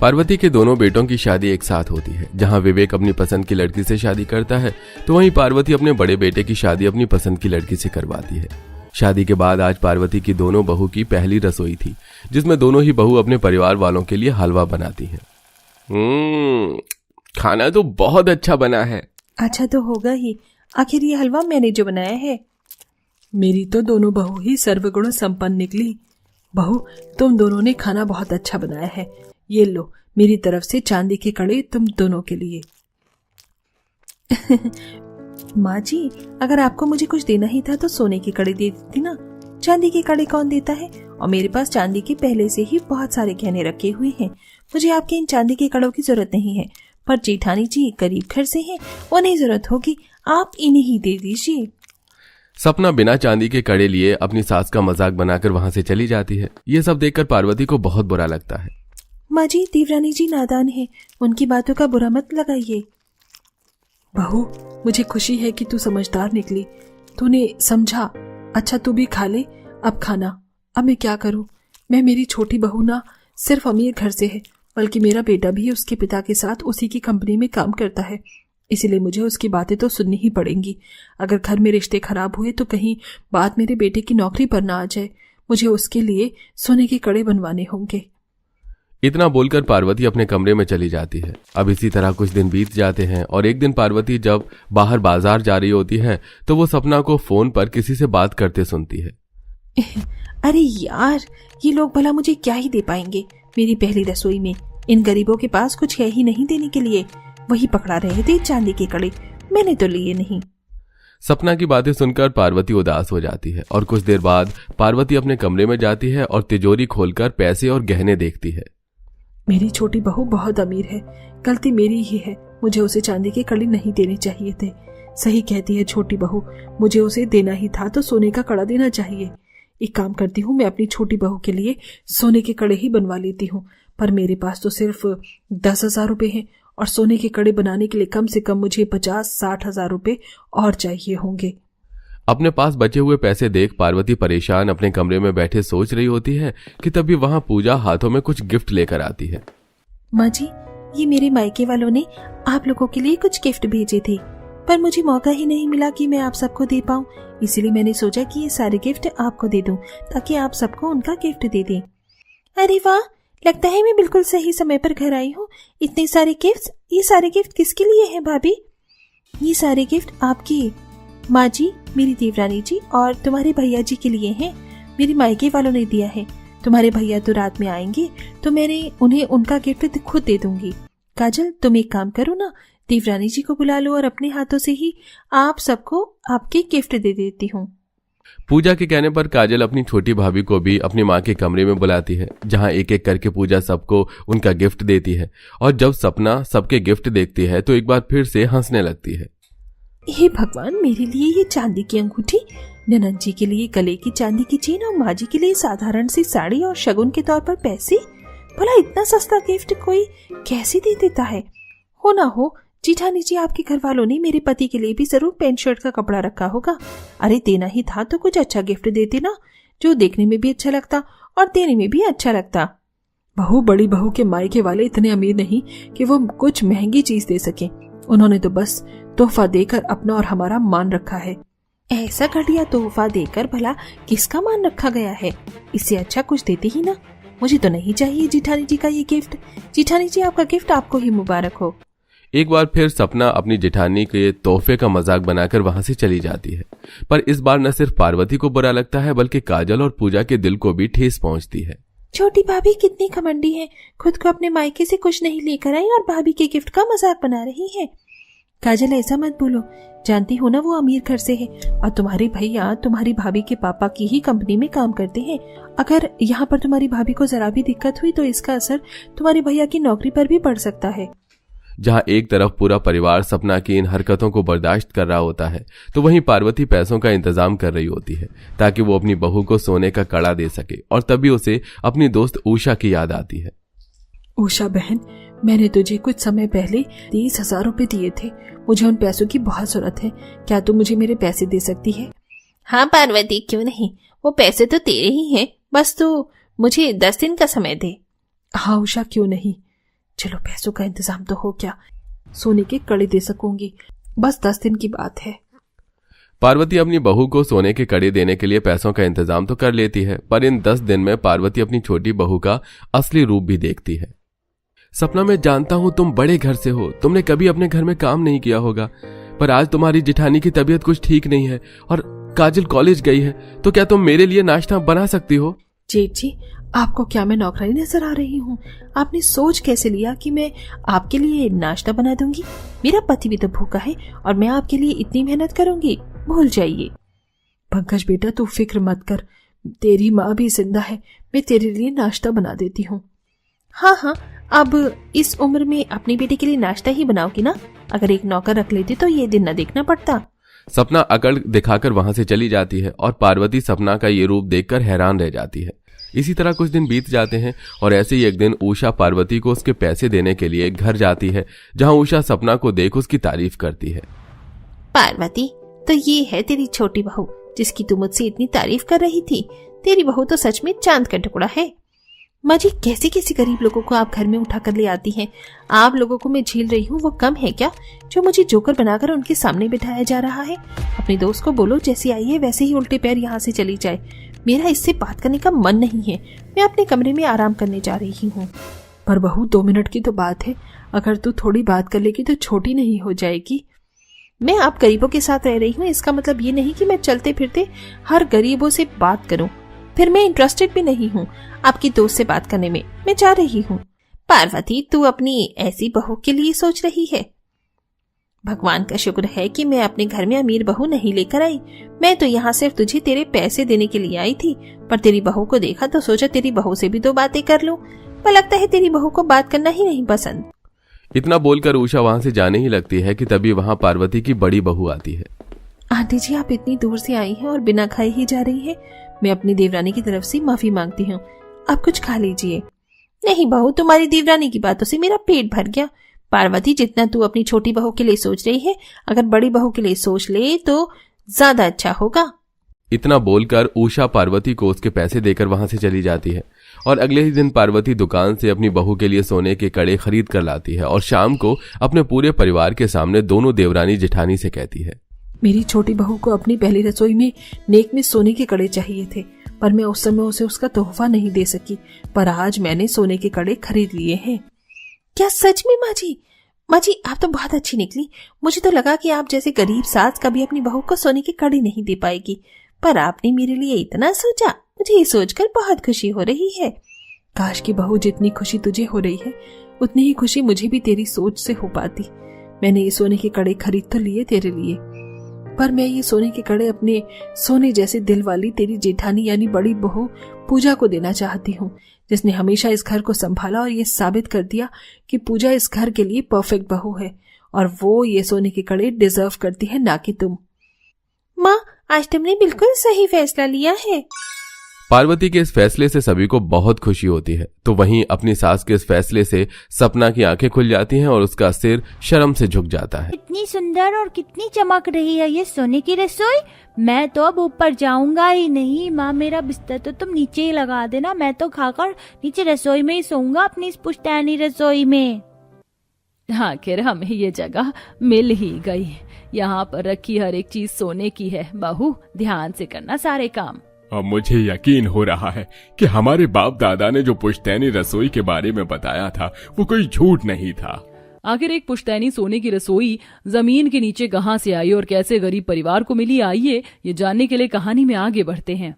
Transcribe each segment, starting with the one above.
पार्वती के दोनों बेटों की शादी एक साथ होती है। जहां विवेक अपनी पसंद की लड़की से शादी करता है तो वहीं पार्वती अपने बड़े बेटे की शादी अपनी पसंद की लड़की से करवाती है। शादी के बाद आज पार्वती की दोनों बहू की पहली रसोई थी, जिसमें दोनों ही बहू अपने परिवार वालों के लिए हलवा बनाती हैं। खाना तो बहुत अच्छा बना है। अच्छा तो होगा ही, आखिर ये हलवा मैंने जो बनाया है। मेरी तो दोनों बहू ही सर्वगुण संपन्न निकली। बहू, तुम दोनों ने खाना बहुत अच्छा बनाया है। ये लो, मेरी तरफ से चांदी के कड़े तुम दोनों के लिए। माँ जी, अगर आपको मुझे कुछ देना ही था तो सोने के कड़े दे देती ना। चांदी के कड़े कौन देता है? और मेरे पास चांदी के पहले से ही बहुत सारे गहने रखे हुए हैं। मुझे आपके इन चांदी के कड़ों की जरूरत नहीं है। पर जेठानी जी गरीब घर से हैं, उन्हें जरूरत होगी, आप इन्हें ही दे दीजिए। सपना बिना चांदी के कड़े लिए अपनी सास का मजाक बनाकर वहां से चली जाती है। ये सब देखकर पार्वती को बहुत बुरा लगता है। माँ जी, देवरानी जी नादान है, उनकी बातों का बुरा मत लगाइए। बहू, मुझे खुशी है कि तू समझदार निकली, तूने समझा। अच्छा तू भी खा ले अब खाना। अब मैं क्या करूं? मेरी छोटी बहू ना सिर्फ अमीर घर से है, बल्कि मेरा बेटा भी उसके पिता के साथ उसी की कंपनी में काम करता है। इसीलिए मुझे उसकी बातें तो सुननी ही पड़ेंगी। अगर घर में रिश्ते खराब हुए तो कहीं बात मेरे बेटे की नौकरी पर ना आ जाए। मुझे उसके लिए सोने के कड़े बनवाने होंगे। इतना बोलकर पार्वती अपने कमरे में चली जाती है। अब इसी तरह कुछ दिन बीत जाते हैं और एक दिन पार्वती जब बाहर बाजार जा रही होती है तो वो सपना को फोन पर किसी से बात करते सुनती है। अरे यार, ये लोग भला मुझे क्या ही दे पाएंगे मेरी पहली रसोई में। इन गरीबों के पास कुछ है ही नहीं देने के लिए। वही पकड़ा रहे थे चांदी के कड़े, मैंने तो लिए नहीं। सपना की बातें सुनकर पार्वती उदास हो जाती है और कुछ देर बाद पार्वती अपने कमरे में जाती है और तिजोरी खोलकर पैसे और गहने देखती है। मेरी छोटी बहू बहुत अमीर है, गलती मेरी ही है। मुझे उसे चांदी के कड़े नहीं देने चाहिए थे। सही कहती है छोटी बहू, मुझे उसे देना ही था तो सोने का कड़ा देना चाहिए। एक काम करती हूँ, मैं अपनी छोटी बहू के लिए सोने के कड़े ही बनवा लेती हूँ। पर मेरे पास तो सिर्फ 10,000 रुपए हैं और सोने के कड़े बनाने के लिए कम से कम मुझे 50-60 हजार रुपए और चाहिए होंगे। अपने पास बचे हुए पैसे देख पार्वती परेशान अपने कमरे में बैठे सोच रही होती है कि तभी वहां पूजा हाथों में कुछ गिफ्ट लेकर आती है। माँ जी, ये मेरे मायके वालों ने आप लोगों के लिए कुछ गिफ्ट भेजे थे, पर मुझे मौका ही नहीं मिला कि मैं आप सबको दे पाऊँ। इसीलिए मैंने सोचा कि ये सारे गिफ्ट आपको दे दूं ताकि आप सबको उनका गिफ्ट दे दें। अरे वाह, लगता है मैं बिल्कुल सही समय पर घर आई हूँ। इतने सारे गिफ्ट, ये सारे गिफ्ट किसके लिए हैं भाभी? ये सारे गिफ्ट आपकी माँ जी, मेरी देवरानी जी और तुम्हारे भैया जी के लिए हैं। मेरे मायके वालों ने दिया है। तुम्हारे भैया तो रात में आएंगे तो मैंने उन्हें उनका गिफ्ट खुद दे दूंगी। काजल, तुम एक काम करो ना, देवरानी जी को बुला लो और अपने हाथों से ही आप सबको आपके गिफ्ट दे देती हूँ। पूजा के कहने पर काजल अपनी छोटी भाभी को भी अपनी माँ के कमरे में बुलाती है, जहाँ एक एक करके पूजा सबको उनका गिफ्ट देती है। और जब सपना सबके गिफ्ट देखती है तो एक बार फिर से हंसने लगती है। हे भगवान, मेरे लिए ये चांदी की अंगूठी, ननद जी के लिए गले की चांदी की चेन और माँ जी के लिए साधारण सी साड़ी और शगुन के तौर पर पैसे। भला इतना सस्ता गिफ्ट कोई कैसे दे देता है? हो ना हो जेठानी जी, आपके घर वालों ने मेरे पति के लिए भी जरूर पैंट शर्ट का कपड़ा रखा होगा। अरे देना ही था तो कुछ अच्छा गिफ्ट देते ना, जो देखने में भी अच्छा लगता और देने में भी अच्छा लगता। बहू, बड़ी बहू के मायके वाले इतने अमीर नहीं कि वो कुछ महंगी चीज दे सके। उन्होंने तो बस तोहफा देकर अपना और हमारा मान रखा है। ऐसा घटिया तोहफा देकर भला किसका मान रखा गया है? इससे अच्छा कुछ देते ही ना। मुझे तो नहीं चाहिए जेठानी जी का ये गिफ्ट। जेठानी जी, आपका गिफ्ट आपको ही मुबारक हो। एक बार फिर सपना अपनी जेठानी के तोहफे का मजाक बनाकर वहां से चली जाती है। पर इस बार न सिर्फ पार्वती को बुरा लगता है बल्कि काजल और पूजा के दिल को भी ठेस पहुंचती है। छोटी भाभी कितनी घमंडी है, खुद को अपने मायके से कुछ नहीं लेकर आई और भाभी के गिफ्ट का मजाक बना रही है। काजल, ऐसा मत बोलो, जानती हो ना वो अमीर घर से है और तुम्हारे भैया तुम्हारी भाभी के पापा की ही कंपनी में काम करते हैं। अगर यहाँ पर तुम्हारी भाभी को जरा भी दिक्कत हुई तो इसका असर तुम्हारे भैया की नौकरी पर भी पड़ सकता है। जहां एक तरफ पूरा परिवार सपना की इन हरकतों को बर्दाश्त कर रहा होता है तो वहीं पार्वती पैसों का इंतजाम कर रही होती है ताकि वो अपनी बहू को सोने का कड़ा दे सके। और तभी उसे अपनी दोस्त उषा की याद आती है। उषा बहन, मैंने तुझे कुछ समय पहले 30,000 रुपए दिए थे। मुझे उन पैसों की बहुत जरूरत है। क्या तुम मुझे मेरे पैसे दे सकती है? हाँ पार्वती, क्यों नहीं, वो पैसे तो तेरे ही हैं, बस तू मुझे 10 दिन का समय दे। हाँ उषा, क्यों नहीं। चलो पैसों का इंतजाम तो हो गया, सोने के कड़े दे सकूंगी, बस 10 दिन की बात है। पार्वती अपनी बहू को सोने के कड़े देने के लिए पैसों का इंतजाम तो कर लेती है, पर इन 10 दिन में पार्वती अपनी छोटी बहू का असली रूप भी देखती है। सपना, मैं जानता हूं तुम बड़े घर से हो, तुमने कभी अपने घर में काम नहीं किया होगा, पर आज तुम्हारी जेठानी की तबीयत कुछ ठीक नहीं है और काजल कॉलेज गई है, तो क्या तुम मेरे लिए नाश्ता बना सकती हो? जेठ जी, आपको क्या मैं नौकरानी नजर आ रही हूँ? आपने सोच कैसे लिया कि मैं आपके लिए नाश्ता बना दूंगी? मेरा पति भी तो भूखा है और मैं आपके लिए इतनी मेहनत करूंगी, भूल जाइए। पंकज बेटा, तू फिक्र मत कर, तेरी माँ भी जिंदा है, मैं तेरे लिए नाश्ता बना देती हूँ। हाँ हाँ, अब इस उम्र में अपनी बेटी के लिए नाश्ता ही बनाओगी ना? अगर एक नौकर रख लेती तो ये दिन न देखना पड़ता। सपना अकड़ दिखाकर वहां से चली जाती है और पार्वती सपना का ये रूप देखकर हैरान रह जाती है। इसी तरह कुछ दिन बीत जाते हैं और ऐसे ही एक दिन उषा पार्वती को उसके पैसे देने के लिए घर जाती है, जहां उषा सपना को देख उसकी तारीफ करती है। पार्वती, तो ये है तेरी छोटी बहू जिसकी तू मुझसे इतनी तारीफ कर रही थी। तेरी बहू तो सच में चांद का टुकड़ा है। माँ जी, कैसे कैसे गरीब लोगों को आप घर में उठा कर ले आती हैं? आप लोगों को मैं झेल रही हूँ वो कम है क्या, जो मुझे जोकर बनाकर उनके सामने बिठाया जा रहा है? अपने दोस्त को बोलो जैसी आई है वैसे ही उल्टे पैर यहाँ से चली जाए। मेरा इससे बात करने का मन नहीं है, मैं अपने कमरे में आराम करने जा रही हूँ। पर बहू, 2 मिनट की तो बात है, अगर तू थोड़ी बात कर लेगी तो छोटी नहीं हो जाएगी। मैं आप गरीबों के साथ रह रही हूँ, इसका मतलब ये नहीं कि मैं चलते फिरते हर गरीबों से बात करूं। फिर मैं इंटरेस्टेड भी नहीं हूँ आपकी दोस्त से बात करने में, मैं जा रही हूँ। पार्वती, तू अपनी ऐसी बहू के लिए सोच रही है? भगवान का शुक्र है कि मैं अपने घर में अमीर बहू नहीं लेकर आई। मैं तो यहाँ सिर्फ तुझे तेरे पैसे देने के लिए आई थी, पर तेरी बहू को देखा तो सोचा तेरी बहू से भी 2 बातें कर लूं। पर लगता है तेरी बहू को बात करना ही नहीं पसंद। इतना बोलकर उषा वहां से जाने ही लगती है कि तभी वहां पार्वती की बड़ी बहू आती है। आंटी जी, आप इतनी दूर से आई हैं और बिना खाए ही जा रही है। मैं अपनी देवरानी की तरफ से माफी मांगती हूँ, आप कुछ खा लीजिए। नहीं बहू, तुम्हारी देवरानी की बातों से मेरा पेट भर गया। पार्वती, जितना तू अपनी छोटी बहू के लिए सोच रही है, अगर बड़ी बहू के लिए सोच ले तो ज्यादा अच्छा होगा। इतना बोलकर उषा पार्वती को उसके पैसे देकर वहां से चली जाती है और अगले ही दिन पार्वती दुकान से अपनी बहू के लिए सोने के कड़े खरीद कर लाती है और शाम को अपने पूरे परिवार के सामने दोनों देवरानी जेठानी से कहती है, मेरी छोटी बहू को अपनी पहली रसोई में नेक में सोने के कड़े चाहिए थे, पर मैं उस समय उसे उसका तोहफा नहीं दे सकी, पर आज मैंने सोने के कड़े खरीद लिए हैं। क्या सच में माँ जी? माँ जी, आप तो बहुत अच्छी निकली। मुझे तो लगा कि आप जैसे गरीब सास कभी अपनी बहू को सोने के कड़े नहीं दे पाएगी, पर आपने मेरे लिए इतना सोचा। मुझे ये सोचकर बहुत खुशी हो रही है। काश की बहू, जितनी खुशी तुझे हो रही है उतनी ही खुशी मुझे भी तेरी सोच से हो पाती। मैंने ये सोने के कड़े खरीद तो लिए तेरे लिए, पर मैं ये सोने के कड़े अपने सोने जैसे दिल वाली तेरी जेठानी यानी बड़ी बहू पूजा को देना चाहती हूँ, जिसने हमेशा इस घर को संभाला और ये साबित कर दिया कि पूजा इस घर के लिए परफेक्ट बहू है और वो ये सोने के कड़े डिजर्व करती है, ना कि तुम। माँ, आज तुमने बिल्कुल सही फैसला लिया है। पार्वती के इस फैसले से सभी को बहुत खुशी होती है, तो वहीं अपनी सास के इस फैसले से सपना की आंखें खुल जाती हैं और उसका सिर शर्म से झुक जाता है। कितनी सुंदर और कितनी चमक रही है ये सोने की रसोई। मैं तो अब ऊपर जाऊंगा ही नहीं। माँ, मेरा बिस्तर तो तुम नीचे ही लगा देना, मैं तो खाकर नीचे रसोई में ही सोऊंगा, अपनी इस पुश्तैनी रसोई में। आखिर हमें ये जगह मिल ही गई। यहाँ पर रखी हर एक चीज सोने की है। बहू, ध्यान से करना सारे काम। अब मुझे यकीन हो रहा है कि हमारे बाप दादा ने जो पुश्तैनी रसोई के बारे में बताया था वो कोई झूठ नहीं था। आखिर एक पुश्तैनी सोने की रसोई जमीन के नीचे कहाँ से आई और कैसे गरीब परिवार को मिली, आइए ये जानने के लिए कहानी में आगे बढ़ते हैं।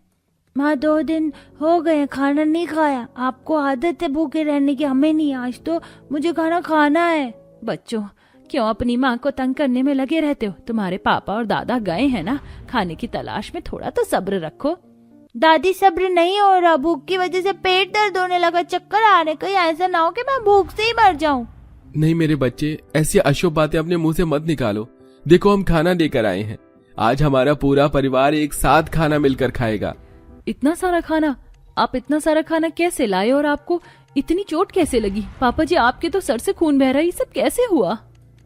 माँ, 2 दिन हो गए खाना नहीं खाया। आपको आदत है भूखे रहने की, हमें नहीं। आज तो मुझे खाना खाना है। बच्चों, क्यों अपनी माँ को तंग करने में लगे रहते हो? तुम्हारे पापा और दादा गए हैं ना खाने की तलाश में, थोड़ा तो सब्र रखो। दादी, सब्र नहीं हो रहा, भूख की वजह से पेट दर्द होने लगा, चक्कर आ रहे। कहीं ऐसा ना हो कि मैं भूख से ही मर जाऊं। नहीं मेरे बच्चे, ऐसी अशुभ बातें अपने मुंह से मत निकालो। देखो, हम खाना लेकर आए हैं। आज हमारा पूरा परिवार एक साथ खाना मिलकर खाएगा। इतना सारा खाना? आप इतना सारा खाना कैसे लाए और आपको इतनी चोट कैसे लगी? पापा जी, आपके तो सर से खून बह रहा है, ये सब कैसे हुआ?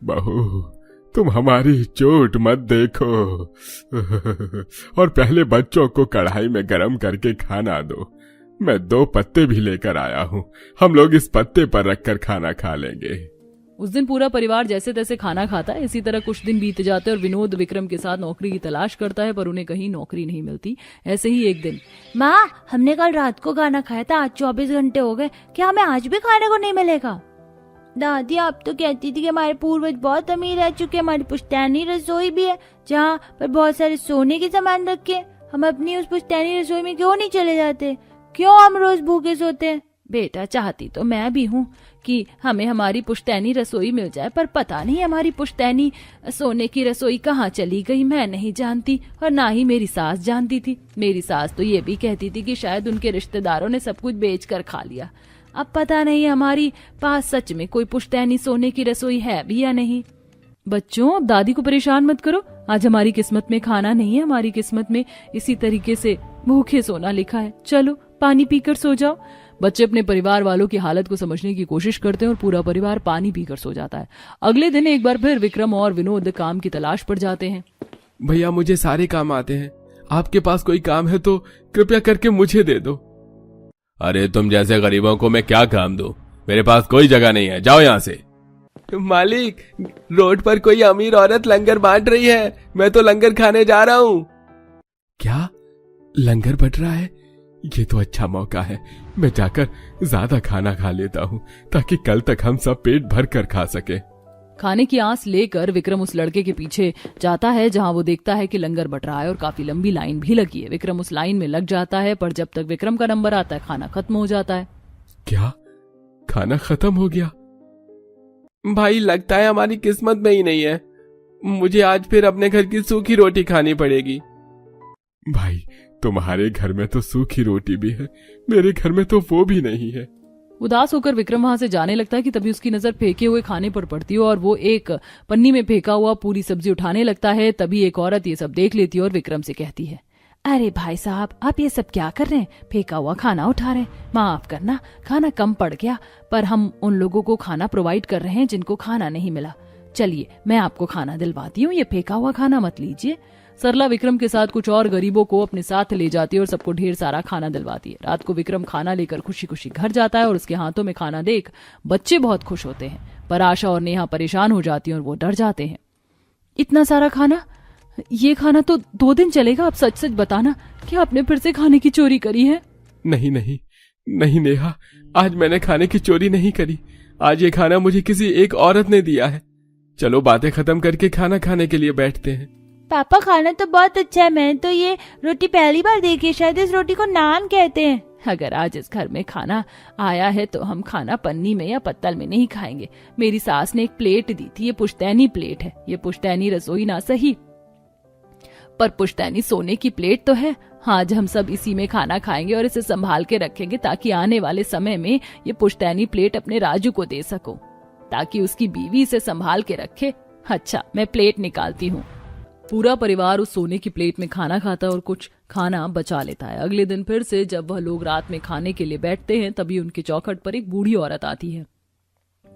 बहू, तुम हमारी चोट मत देखो और पहले बच्चों को कढ़ाई में गरम करके खाना दो। मैं 2 पत्ते भी लेकर आया हूँ, हम लोग इस पत्ते पर रखकर खाना खा लेंगे। उस दिन पूरा परिवार जैसे तैसे खाना खाता है। इसी तरह कुछ दिन बीत जाते हैं और विनोद विक्रम के साथ नौकरी की तलाश करता है, पर उन्हें कहीं नौकरी नहीं मिलती। ऐसे ही एक दिन, माँ हमने कल रात को खाना खाया था, आज 24 घंटे हो गए, क्या हमें आज भी खाने को नहीं मिलेगा? दादी आप तो कहती थी कि हमारे पूर्वज बहुत अमीर रह चुके, हमारी पुश्तैनी रसोई भी है जहाँ पर बहुत सारे सोने के सामान रखे। हम अपनी उस पुश्तैनी रसोई में क्यों नहीं चले जाते? क्यों हम रोज भूखे सोते हैं? बेटा चाहती तो मैं भी हूँ कि हमें हमारी पुश्तैनी रसोई मिल जाए, पर पता नहीं हमारी पुश्तैनी सोने की रसोई कहाँ चली गई। मैं नहीं जानती और ना ही मेरी सास जानती थी। मेरी सास तो ये भी कहती थी कि शायद उनके रिश्तेदारों ने सब कुछ बेचकर खा लिया। अब पता नहीं हमारी पास सच में कोई पुश्तैनी सोने की रसोई है भी या नहीं। बच्चों अब दादी को परेशान मत करो, आज हमारी किस्मत में खाना नहीं है, हमारी किस्मत में इसी तरीके से भूखे सोना लिखा है। चलो पानी पीकर सो जाओ। बच्चे अपने परिवार वालों की हालत को समझने की कोशिश करते हैं और पूरा परिवार पानी पीकर सो जाता है। अगले दिन एक बार फिर विक्रम और विनोद काम की तलाश पर जाते हैं। भैया मुझे सारे काम आते हैं, आपके पास कोई काम है तो कृपया करके मुझे दे दो। अरे तुम जैसे गरीबों को मैं क्या काम दूं? मेरे पास कोई जगह नहीं है, जाओ यहाँ से। मालिक रोड पर कोई अमीर औरत लंगर बांट रही है, मैं तो लंगर खाने जा रहा हूँ। क्या लंगर बट रहा है? ये तो अच्छा मौका है, मैं जाकर ज्यादा खाना खा लेता हूँ ताकि कल तक हम सब पेट भर कर खा सके। खाने की आस लेकर विक्रम उस लड़के के पीछे जाता है जहां वो देखता है कि लंगर बट रहा है और काफी लंबी लाइन भी लगी है। विक्रम उस लाइन में लग जाता है, पर जब तक विक्रम का नंबर आता है खाना खत्म हो जाता है। क्या खाना खत्म हो गया? भाई लगता है हमारी किस्मत में ही नहीं है, मुझे आज फिर अपने घर की सूखी रोटी खानी पड़ेगी। भाई तुम्हारे घर में तो सूखी रोटी भी है, मेरे घर में तो वो भी नहीं है। उदास होकर विक्रम वहां से जाने लगता है कि तभी उसकी नजर फेंके हुए खाने पर पड़ती है और वो एक पन्नी में फेंका हुआ पूरी सब्जी उठाने लगता है। तभी एक औरत ये सब देख लेती है और विक्रम से कहती है, अरे भाई साहब आप ये सब क्या कर रहे हैं? फेंका हुआ खाना उठा रहे हैं, माफ करना खाना कम पड़ गया, पर हम उन लोगों को खाना प्रोवाइड कर रहे हैं जिनको खाना नहीं मिला। चलिए मैं आपको खाना दिलवाती हूँ, ये फेंका हुआ खाना मत लीजिए। सरला विक्रम के साथ कुछ और गरीबों को अपने साथ ले जाती है और सबको ढेर सारा खाना दिलवाती है। रात को विक्रम खाना लेकर खुशी खुशी घर जाता है और उसके हाथों में खाना देख बच्चे बहुत खुश होते हैं, पर आशा और नेहा परेशान हो जाती हैं और वो डर जाते हैं। इतना सारा खाना, ये खाना तो 2 दिन चलेगा, आप सच सच बताना कि आपने फिर से खाने की चोरी करी है? नहीं नहीं नहीं नेहा, आज मैंने खाने की चोरी नहीं करी, आज ये खाना मुझे किसी एक औरत ने दिया है। चलो बातें खत्म करके खाना खाने के लिए बैठते हैं। पापा खाना तो बहुत अच्छा है, मैंने तो ये रोटी पहली बार देखी, शायद इस रोटी को नान कहते हैं। अगर आज इस घर में खाना आया है तो हम खाना पन्नी में या पत्तल में नहीं खाएंगे। मेरी सास ने एक प्लेट दी थी, ये पुश्तैनी प्लेट है, ये पुश्तैनी रसोई ना सही पर पुश्तैनी सोने की प्लेट तो है। आज हम सब इसी में खाना खाएंगे और इसे संभाल के रखेंगे ताकि आने वाले समय में ये पुश्तैनी प्लेट अपने राजू को दे सको, ताकि उसकी बीवी इसे संभाल के रखे। अच्छा मैं प्लेट निकालती हूँ। पूरा परिवार उस सोने की प्लेट में खाना खाता है और कुछ खाना बचा लेता है। अगले दिन फिर से जब वह लोग रात में खाने के लिए बैठते हैं तभी उनके चौखट पर एक बूढ़ी औरत आती है।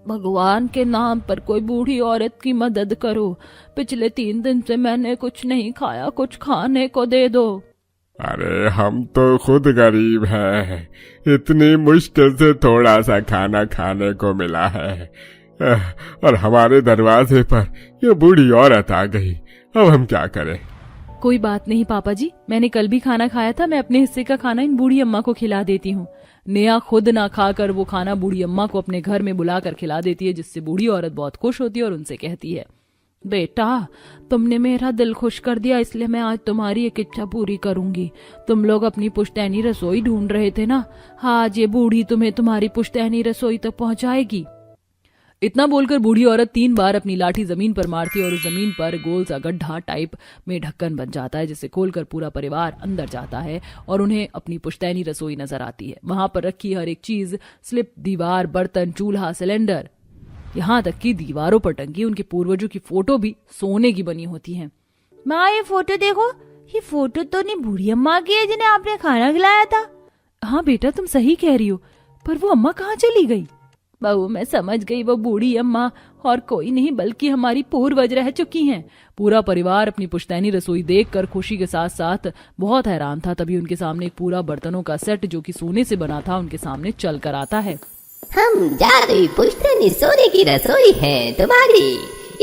भगवान के नाम पर कोई बूढ़ी औरत की मदद करो, पिछले 3 दिन से मैंने कुछ नहीं खाया, कुछ खाने को दे दो। अरे हम तो खुद गरीब हैं, इतनी मुश्किल से थोड़ा सा खाना खाने को मिला है और हमारे दरवाजे पर ये बूढ़ी औरत आ गई, अब हम क्या करें? कोई बात नहीं पापा जी, मैंने कल भी खाना खाया था, मैं अपने हिस्से का खाना इन बूढ़ी अम्मा को खिला देती हूँ। नेहा खुद ना खाकर वो खाना बूढ़ी अम्मा को अपने घर में बुलाकर खिला देती है, जिससे बूढ़ी औरत बहुत खुश होती है और उनसे कहती है, बेटा तुमने मेरा दिल खुश कर दिया, इसलिए मैं आज तुम्हारी एक इच्छा पूरी करूंगी। तुम लोग अपनी पुश्तैनी रसोई ढूंढ रहे थे ना, आज ये बूढ़ी तुम्हें तुम्हारी पुश्तैनी रसोई तक पहुंचाएगी। इतना बोलकर बूढ़ी औरत 3 बार अपनी लाठी जमीन पर मारती है और उस जमीन पर गोल सा गड्ढा टाइप में ढक्कन बन जाता है, जिसे खोलकर पूरा परिवार अंदर जाता है और उन्हें अपनी पुश्तैनी रसोई नजर आती है। वहां पर रखी हर एक चीज, स्लिप, दीवार, बर्तन, चूल्हा, सिलेंडर, यहाँ तक कि दीवारों पर टंगी उनके पूर्वजों की फोटो भी सोने की बनी होती है। माँ ये फोटो देखो, ये फोटो तो नहीं बूढ़ी अम्मा की है जिन्हें आपने खाना खिलाया था। हाँ बेटा तुम सही कह रही हो, पर वो अम्मा कहाँ चली गई? बहू मैं समझ गई, वो बूढ़ी अम्मा और कोई नहीं बल्कि हमारी पूर्वज रह चुकी हैं। पूरा परिवार अपनी पुश्तैनी रसोई देखकर खुशी के साथ साथ बहुत हैरान था। तभी उनके सामने एक पूरा बर्तनों का सेट जो कि सोने से बना था उनके सामने चल कर आता है। हम जादुई पुश्तैनी सोने की रसोई है तुम्हारी,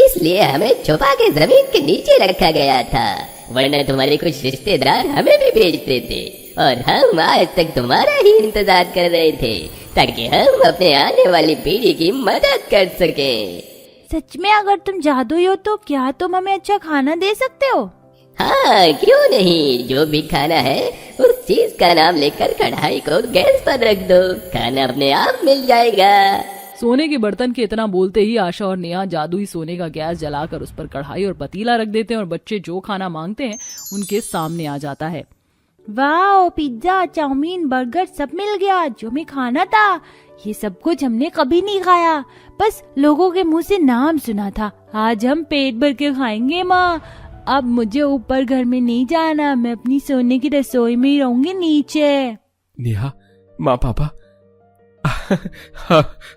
इसलिए हमें छुपा के जमीन के नीचे रखा गया था, वरना तुम्हारे कुछ रिश्तेदार हमें भी बेचते थे और हम आज तक तुम्हारा ही इंतजार कर रहे थे ताकि हम अपने आने वाली पीढ़ी की मदद कर सकें। सच में अगर तुम जादुई हो तो क्या तुम हमें अच्छा खाना दे सकते हो? हाँ क्यों नहीं, जो भी खाना है उस चीज का नाम लेकर कढ़ाई को गैस पर रख दो, खाना अपने आप मिल जाएगा। सोने के बर्तन के इतना बोलते ही आशा और नेहा जादुई सोने का गैस जलाकर उस पर कढ़ाई और पतीला रख देते हैं और बच्चे जो खाना मांगते हैं उनके सामने आ जाता है। वाह, पिज्जा, चाउमीन, बर्गर सब मिल गया जो हमें खाना था। ये सब कुछ हमने कभी नहीं खाया, बस लोगों के मुंह से नाम सुना था। आज हम पेट भर के खाएंगे माँ। अब मुझे ऊपर घर में नहीं जाना, मैं अपनी सोने की रसोई में ही रहूंगी नीचे। नेहा, माँ, पापा,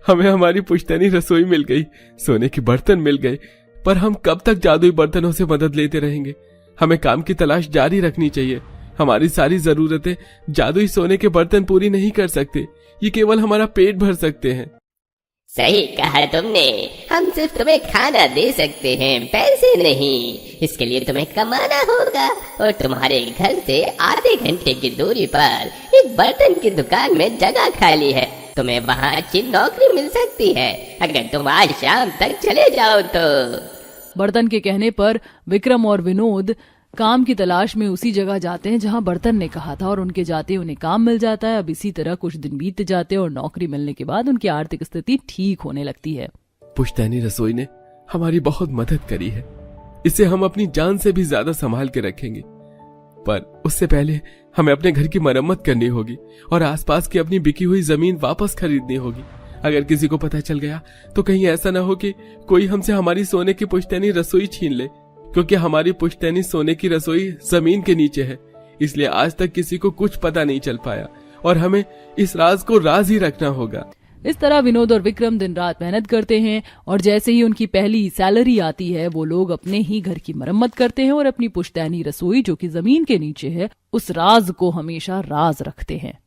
हमें हमारी पुश्तैनी रसोई मिल गई, सोने के बर्तन मिल गए, पर हम कब तक जादुई बर्तनों से मदद लेते रहेंगे? हमें काम की तलाश जारी रखनी चाहिए। हमारी सारी जरूरतें जादुई सोने के बर्तन पूरी नहीं कर सकते, ये केवल हमारा पेट भर सकते हैं। सही कहा तुमने, हम सिर्फ तुम्हें खाना दे सकते हैं, पैसे नहीं। इसके लिए तुम्हें कमाना होगा और तुम्हारे घर से आधे घंटे की दूरी पर एक बर्तन की दुकान में जगह खाली है, तुम्हें वहाँ अच्छी नौकरी मिल सकती है अगर तुम आज शाम तक चले जाओ तो। बर्तन के कहने पर विक्रम और विनोद काम की तलाश में उसी जगह जाते हैं जहां बर्तन ने कहा था और उनके जाते उन्हें काम मिल जाता है। अब इसी तरह कुछ दिन बीत जाते हैं और नौकरी मिलने के बाद उनकी आर्थिक स्थिति ठीक होने लगती है। पुश्तैनी रसोई ने हमारी बहुत मदद करी है, इसे हम अपनी जान से भी ज्यादा संभाल के रखेंगे, पर उससे पहले हमें अपने घर की मरम्मत करनी होगी और आसपास की अपनी बिकी हुई जमीन वापस खरीदनी होगी। अगर किसी को पता चल गया तो कहीं ऐसा ना हो कि कोई हमसे हमारी सोने की पुश्तैनी रसोई छीन ले, क्योंकि हमारी पुश्तैनी सोने की रसोई जमीन के नीचे है, इसलिए आज तक किसी को कुछ पता नहीं चल पाया और हमें इस राज को राज ही रखना होगा। इस तरह विनोद और विक्रम दिन रात मेहनत करते हैं और जैसे ही उनकी पहली सैलरी आती है वो लोग अपने ही घर की मरम्मत करते हैं और अपनी पुश्तैनी रसोई जो कि जमीन के नीचे है उस राज को हमेशा राज रखते हैं।